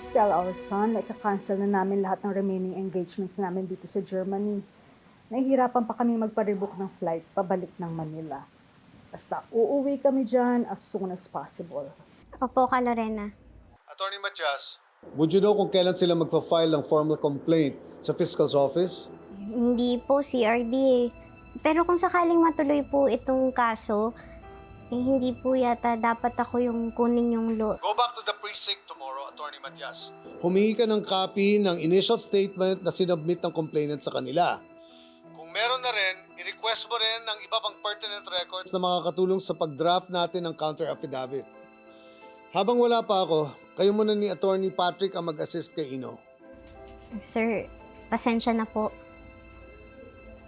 tell our son na ika-cancel na namin lahat ng remaining engagements namin dito sa Germany. Nahihirapan pa kami magpa-rebook ng flight pabalik ng Manila. Basta uuwi kami dyan as soon as possible. Opo, ka Lorena. Attorney Matias, would you know kung kailan sila magpa-file ng formal complaint sa Fiscal's Office? Hindi po, CRD eh. Pero kung sakaling matuloy po itong kaso, hindi po yata dapat ako yung kunin yung Go back to the precinct tomorrow, Attorney Matias. Humingi ka ng copy ng initial statement na sinubmit ng complainant sa kanila. Kung meron na rin, i-request mo rin ng iba pang pertinent records na makakatulong sa pag-draft natin ng counter affidavit. Habang wala pa ako, kayo muna ni Attorney Patrick ang mag-assist kay Ino. Sir, pasensya na po.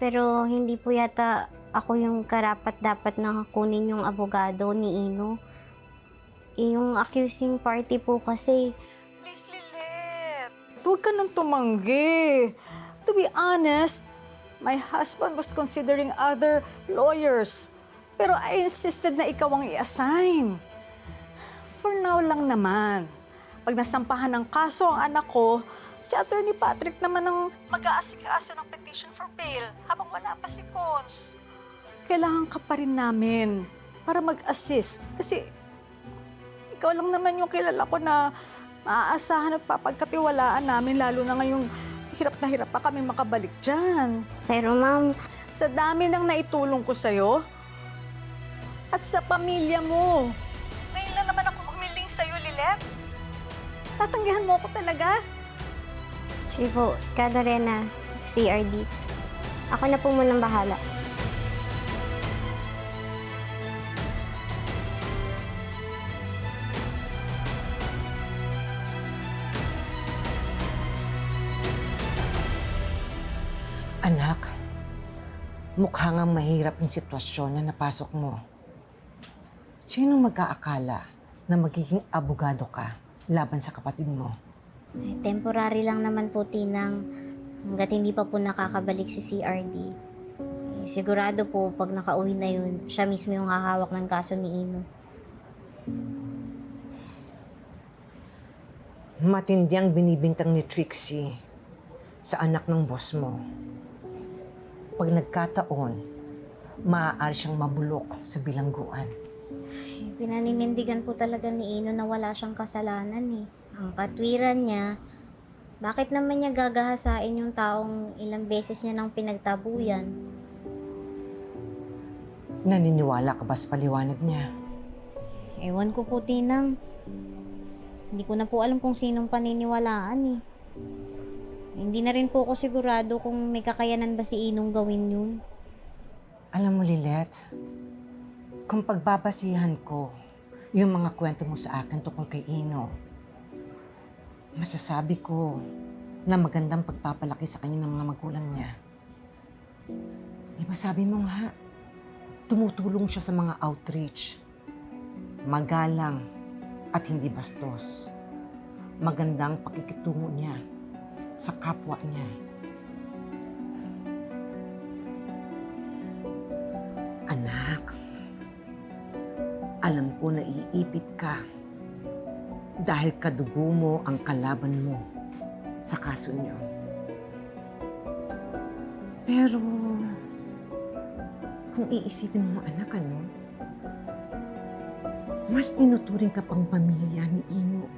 Pero hindi po yata ako yung karapat-dapat na kunin yung abogado ni Ino. Yung accusing party po kasi. Please, Lilet. Huwag ka nang tumanggi. To be honest, my husband was considering other lawyers. Pero I insisted na ikaw ang i-assign. For now lang naman. Pag nasampahan ng kaso ang anak ko, si Attorney Patrick naman ang mag-aasikaso ng petition for bail habang wala pa si Cons. Kailangan ka pa rin namin para mag-assist. Kasi ikaw lang naman yung kilala ko na maaasahan at papagkatiwalaan namin, lalo na ngayong hirap pa kami makabalik dyan. Pero ma'am, Sa dami ng naitulong ko sa'yo at sa pamilya mo. Ngayon lang naman ako humiling sa'yo, Lilet. Tatanggihan mo ako talaga. sige po, ka Lorena, CRD. Ako na po munang bahala. Anak, mukha nga mahirap yung sitwasyon na napasok mo. Sino mag-aakala na magiging abogado ka laban sa kapatid mo? Temporary lang naman po, Tinang. Hanggat hindi pa po nakakabalik si CRD. Sigurado po, pag nakauwi na yun, siya mismo yung hahawak ng kaso ni Ino. Matindi ang binibintang ni Trixie sa anak ng boss mo. Pag nagkataon, maaari siyang mabulok sa bilangguan. Pinaninindigan po talaga ni Ino na wala siyang kasalanan eh. Ang katwiran niya, bakit naman niya gagahasain yung taong ilang beses niya nang pinagtabuyan? Naniniwala ka ba sa paliwanag niya? Ewan ko po, Tinang. Hindi ko na po alam kung sinong paniniwalaan eh. Hindi na rin po ako sigurado kung may kakayanan ba si Inong gawin yun. Alam mo, Lilet, kung pagbabasihan ko yung mga kwento mo sa akin tungkol kay Ino, masasabi ko na magandang pagpapalaki sa kanya ng mga magulang niya. Di ba sabi mo nga, tumutulong siya sa mga outreach. Magalang at hindi bastos. Magandang pakikitungo niya sa kapwa niya. Anak, alam ko na iipit ka dahil kadugo mo ang kalaban mo sa kaso niyo. Pero, kung iisipin mo anak, mas tinuturing ka pang pamilya ni Ino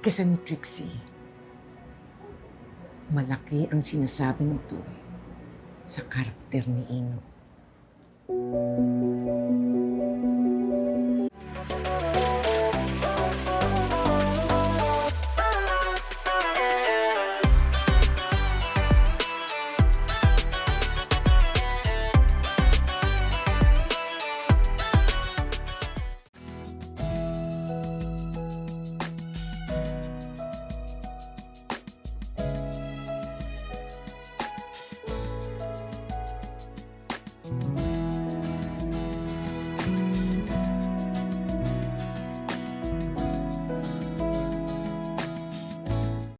kaysa ni Trixie. Malaki ang sinasabi nito sa karakter ni Ino.